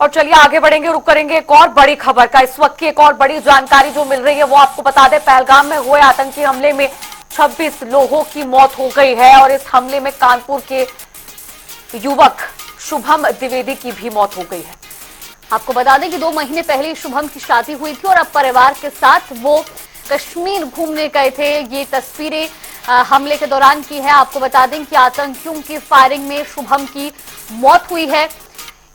और चलिए आगे बढ़ेंगे, रुक करेंगे एक और बड़ी खबर का। इस वक्त की एक और बड़ी जानकारी जो मिल रही है वो आपको बता दें। पहलगाम में हुए आतंकी हमले में 26 लोगों की मौत हो गई है और इस हमले में कानपुर के युवक शुभम द्विवेदी की भी मौत हो गई है। आपको बता दें कि 2 महीने पहले शुभम की शादी हुई थी और अब परिवार के साथ वो कश्मीर घूमने गए थे। ये तस्वीरें हमले के दौरान की है। आपको बता दें कि आतंकियों की फायरिंग में शुभम की मौत हुई है।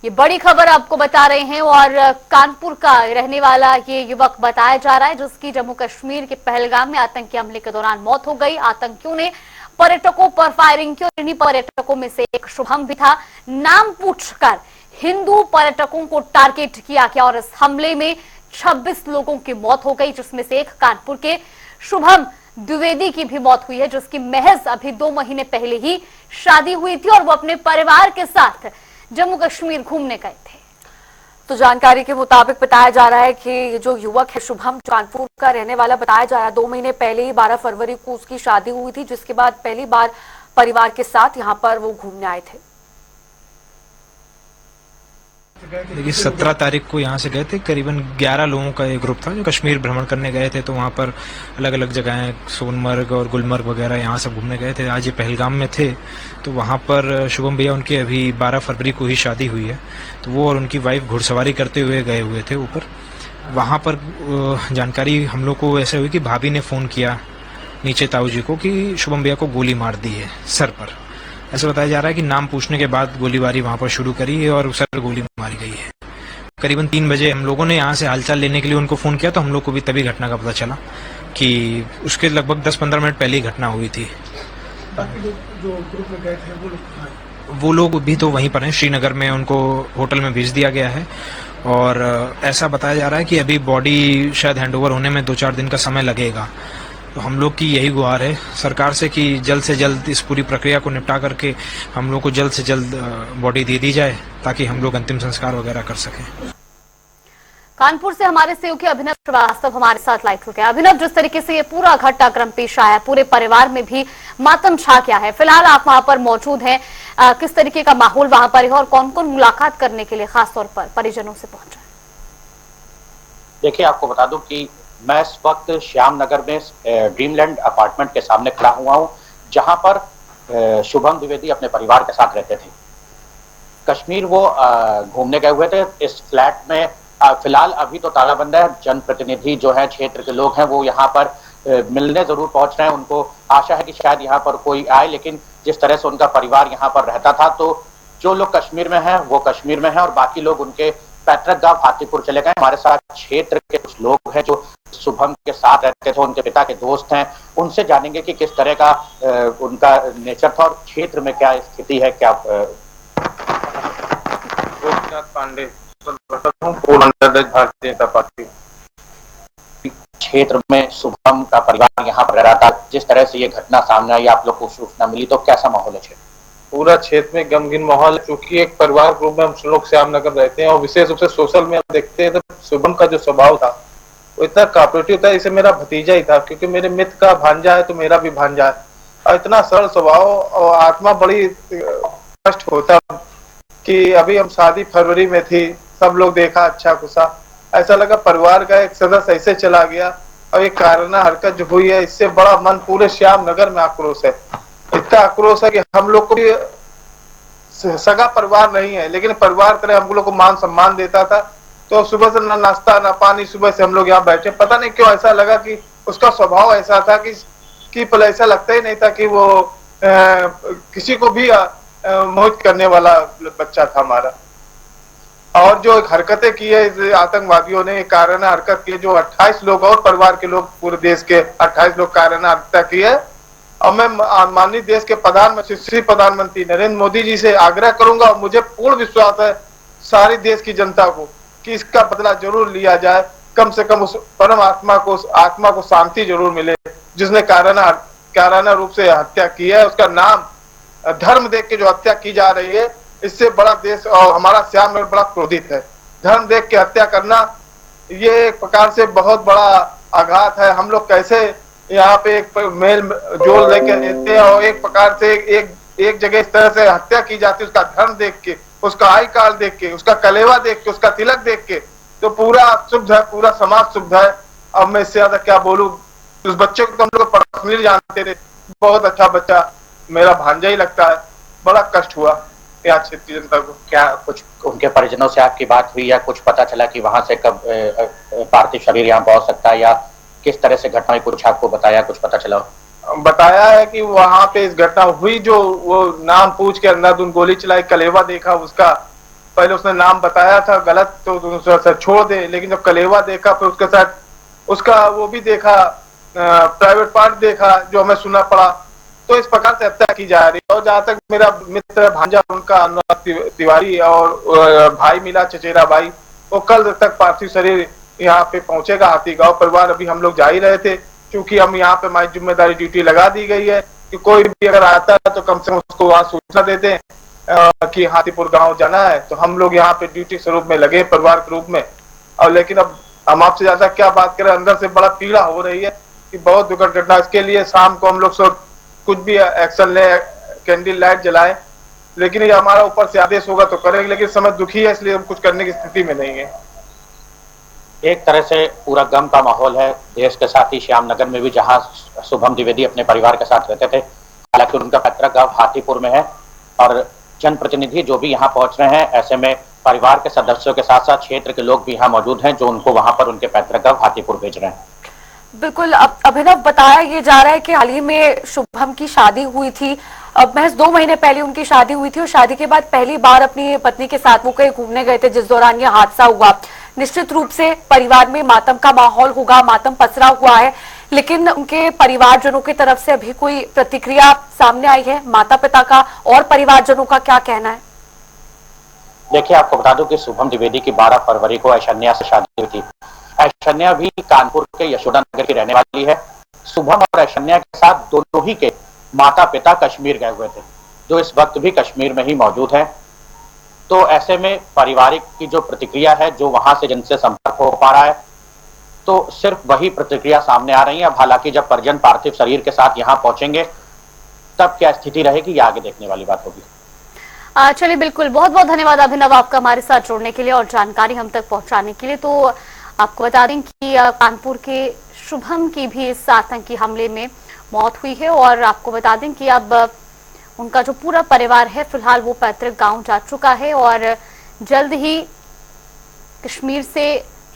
ये बड़ी खबर आपको बता रहे हैं और कानपुर का रहने वाला ये युवक बताया जा रहा है जिसकी जम्मू कश्मीर के पहलगाम में आतंकी हमले के दौरान मौत हो गई। आतंकियों ने पर्यटकों पर फायरिंग की और इन्हीं पर्यटकों में से एक शुभम भी था। नाम पूछकर हिंदू पर्यटकों को टारगेट किया गया और इस हमले में 26 लोगों की मौत हो गई, जिसमें से एक कानपुर के शुभम द्विवेदी की भी मौत हुई है, जिसकी महज अभी 2 महीने पहले ही शादी हुई थी और वो अपने परिवार के साथ जम्मू कश्मीर घूमने गए थे। तो जानकारी के मुताबिक बताया जा रहा है कि जो युवक है शुभम कानपुर का रहने वाला बताया जा रहा है 2 महीने पहले ही 12 फरवरी को उसकी शादी हुई थी, जिसके बाद पहली बार परिवार के साथ यहाँ पर वो घूमने आए थे। देखिए 17 तारीख को यहाँ से गए थे। करीबन 11 लोगों का एक ग्रुप था जो कश्मीर भ्रमण करने गए थे। तो वहाँ पर अलग अलग जगहें सोनमर्ग और गुलमर्ग वगैरह यहाँ सब घूमने गए थे। आज ये पहलगाम में थे तो वहाँ पर शुभम भैया उनकी अभी 12 फरवरी को ही शादी हुई है। तो वो और उनकी वाइफ घुड़सवारी करते हुए गए हुए थे ऊपर। वहाँ पर जानकारी हम लोग को ऐसे हुई कि भाभी ने फ़ोन किया नीचे ताऊ जी को कि शुभम भैया को गोली मार दी है सर पर। ऐसा बताया जा रहा है कि नाम पूछने के बाद गोलीबारी वहां पर शुरू करी है और सर पर गोली मारी गई है। करीबन 3 बजे हम लोगों ने यहाँ से हालचाल लेने के लिए उनको फोन किया तो हम लोग को भी तभी घटना का पता चला कि उसके लगभग 10-15 मिनट पहले ही घटना हुई थी। जो ग्रुप में गए थे वो लोग भी तो वहीं पर हैं, श्रीनगर में उनको होटल में भेज दिया गया है। और ऐसा बताया जा रहा है कि अभी बॉडी शायद हैंडओवर होने में 2-4 दिन का समय लगेगा। तो हम लोग की यही गुहार है सरकार से कि जल्द से जल्द इस पूरी प्रक्रिया को निपटा करके हम लोग को जल्द से जल्द बॉडी दे दी जाए ताकि हम लोग अंतिम संस्कार वगैरह कर सकें। कानपुर से हमारे सहयोगी अभिनव श्रीवास्तव हमारे साथ लाइव हो गया। अभिनव, जिस तरीके से ये पूरा घटनाक्रम पेश आया, पूरे परिवार में भी मातम छा गया है। फिलहाल आप वहां पर मौजूद हैं, किस तरीके का माहौल वहां पर है और कौन कौन मुलाकात करने के लिए खासतौर पर परिजनों से पहुंचा? देखिए, आपको बता दूं कि मैं इस वक्त श्याम नगर में ड्रीमलैंड अपार्टमेंट के सामने खड़ा हुआ हूं, जहां पर शुभम द्विवेदी अपने परिवार के साथ रहते थे। कश्मीर वो घूमने गए हुए थे। इस फ्लैट में फिलहाल अभी तो ताला बंद है। जनप्रतिनिधि जो है, क्षेत्र के लोग हैं, वो यहाँ पर मिलने जरूर पहुंच रहे हैं। उनको आशा है कि शायद यहाँ पर कोई आए, लेकिन जिस तरह से उनका परिवार यहाँ पर रहता था, तो जो लोग कश्मीर में हैं वो कश्मीर में हैं और बाकी लोग उनके पैतृक गांव हाथीपुर चले गए। हमारे साथ क्षेत्र के कुछ लोग हैं जो शुभम के साथ रहते थे, उनके पिता के दोस्त हैं। उनसे जानेंगे कि किस तरह का उनका नेचर था और क्षेत्र में क्या स्थिति है। क्या पांडे भारतीय जनता पार्टी क्षेत्र में शुभम का परिवार यहाँ पर रह रहा था। जिस तरह से ये घटना सामने आई, आप लोग को सूचना मिली, तो कैसा माहौल है क्षेत्र? पूरा क्षेत्र में गमगीन माहौल, क्योंकि एक परिवार ग्रुप में हम लोग श्याम नगर रहते हैं और विशेष रूप से सोशल में देखते हैं तो शुभम का जो स्वभाव था वो इतना कोऑपरेटिव था। इसे मेरा भतीजा ही था, क्योंकि मेरे मित्र का भांजा है तो मेरा भी भांजा है। और इतना सरल स्वभाव और आत्मा बड़ी कष्ट होता कि अभी हम शादी फरवरी में थी, सब लोग देखा अच्छा खुशा, ऐसा लगा परिवार का एक सदस्य ऐसे चला गया। और ये कारणा हरकत जो हुई है, इससे बड़ा मन पूरे श्याम नगर में आक्रोश है। इतना आक्रोश है कि हम लोग को भी सगा परिवार नहीं है, लेकिन परिवार तरह हम लोग को मान सम्मान देता था। तो सुबह से ना नाश्ता ना पानी, सुबह से हम लोग यहाँ बैठे। पता नहीं क्यों ऐसा लगा कि उसका स्वभाव ऐसा था कि पहले ऐसा लगता ही नहीं था कि वो किसी को भी मोहित करने वाला बच्चा था हमारा। और जो हरकतें की है आतंकवादियों ने, कारणा हरकत की, जो 28 लोग और परिवार के लोग, पूरे देश के 28 लोग कारणा हत्या की है। और मैं माननीय देश के प्रधानमंत्री नरेंद्र मोदी जी से आग्रह करूंगा, और मुझे पूर्ण विश्वास है सारी देश की जनता को, कि इसका बदला जरूर लिया जाए। कम से कम उस परम आत्मा को शांति जरूर मिले जिसने कारणा रूप से हत्या की है। उसका नाम धर्म देख के जो हत्या की जा रही है, इससे बड़ा देश और हमारा श्याम नगर बड़ा क्रोधित है। धर्म देख के हत्या करना ये एक प्रकार से बहुत बड़ा आघात है। हम लोग कैसे यहाँ पे एक मेल जोल लेके रहते हैं और एक प्रकार से एक जगह इस तरह से हत्या की जाती है, उसका धर्म देख के उसका आई कार्ड देख के, उसका कलेवा देख के, उसका तिलक देख के तो पूरा शुद्ध है, पूरा समाज शुद्ध है। अब मैं इससे ज्यादा क्या बोलूं। उस बच्चे को तो हम लोग पर्सनली जानते थे, बहुत अच्छा बच्चा, मेरा भांजा ही लगता है। बड़ा कष्ट हुआ यहाँ क्षेत्रीय जनता को। क्या कुछ उनके परिजनों से आपकी बात हुई या कुछ पता चला कि वहां से कब पार्थिव शरीर यहाँ पहुंच सकता है, या किस तरह से घटना हुई, कुछ आपको बताया, कुछ पता चला? बताया है कि वहां पे इस घटना हुई, जो वो नाम पूछ के अंधाधुंध गोली चलाई, कलेवा देखा उसका, पहले उसने नाम बताया था गलत तो छोड़ दे, लेकिन जब कलेवा देखा फिर उसके साथ उसका वो भी देखा, प्राइवेट पार्ट देखा, जो हमें सुनना पड़ा। तो इस प्रकार से हत्या की जा रही है। और जहाँ तक मेरा मित्र भांजा उनका अनुराग तिवारी और भाई मिला चचेरा भाई, वो कल तक पार्थिव शरीर यहाँ पे पहुंचेगा हाथीगांव। परिवार अभी हम लोग जा ही रहे थे, क्योंकि हम यहाँ पे हमारी जिम्मेदारी ड्यूटी लगा दी गई है कि कोई भी अगर आता है तो कम से कम उसको वहाँ सूचना दे दें कि हाथीपुर गांव जाना है। तो हम लोग यहाँ पे ड्यूटी स्वरूप में लगे, परिवार के रूप में। और लेकिन अब हम आपसे ज्यादा क्या बात करें, अंदर से बड़ा पीड़ा हो रही है कि बहुत दुखद घटना। इसके लिए शाम को हम लोग सब कुछ भी एक्शन ले, कैंडल लाइट जलाए, लेकिन ये हमारा ऊपर से आदेश होगा तो करेंगे, लेकिन समय दुखी है इसलिए हम कुछ करने की स्थिति में नहीं है। एक तरह से पूरा गम का माहौल है देश के साथ ही श्यामनगर में भी, जहां शुभम द्विवेदी अपने परिवार के साथ रहते थे। हालांकि उनका पैतृक गांव हाथीपुर में है और जनप्रतिनिधि जो भी यहाँ पहुंच रहे हैं, ऐसे में परिवार के सदस्यों के साथ साथ क्षेत्र के लोग भी यहाँ मौजूद हैं जो उनको वहां पर उनके पैतृक गांव हाथीपुर भेज रहे हैं। बिल्कुल, अभिनव, बताया ये जा रहा है कि हाल ही में शुभम की शादी हुई थी। अब महज 2 महीने पहले उनकी शादी हुई थी और शादी के बाद पहली बार अपनी पत्नी के साथ वो कहीं घूमने गए थे, जिस दौरान ये हादसा हुआ। निश्चित रूप से परिवार में मातम का माहौल होगा, मातम पसरा हुआ है, लेकिन उनके परिवारजनों की तरफ से अभी कोई प्रतिक्रिया सामने आई है? माता पिता का और परिवारजनों का क्या कहना है? देखिए, आपको बता दूं कि शुभम द्विवेदी की 12 फरवरी को ऐश्वर्या से शादी हुई थी। ऐश्वर्या भी कानपुर के यशोदा नगर की रहने वाली है। शुभम और ऐश्वर्या के साथ दोनों ही के माता पिता कश्मीर गए हुए थे, जो इस वक्त भी कश्मीर में ही मौजूद है। तो ऐसे में पारिवारिक की जो प्रतिक्रिया है, जो वहां से जिनसे संपर्क हो पा रहा है, तो सिर्फ वही प्रतिक्रिया सामने आ रही है। अब हालांकि जब परिजन पार्थिव शरीर के साथ यहाँ पहुंचेंगे तब क्या स्थिति रहेगी, ये आगे देखने वाली बात होगी। चलिए, बिल्कुल, बहुत बहुत धन्यवाद अभिनव आपका हमारे साथ जुड़ने के लिए और जानकारी हम तक पहुंचाने के लिए। तो आपको बता दें कि कानपुर के शुभम की भी इस आतंकी हमले में मौत हुई है और आपको बता दें कि अब उनका जो पूरा परिवार है फिलहाल वो पैतृक गांव जा चुका है और जल्द ही कश्मीर से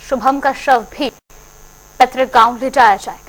शुभम का शव भी पैतृक गांव ले जाया जाएगा।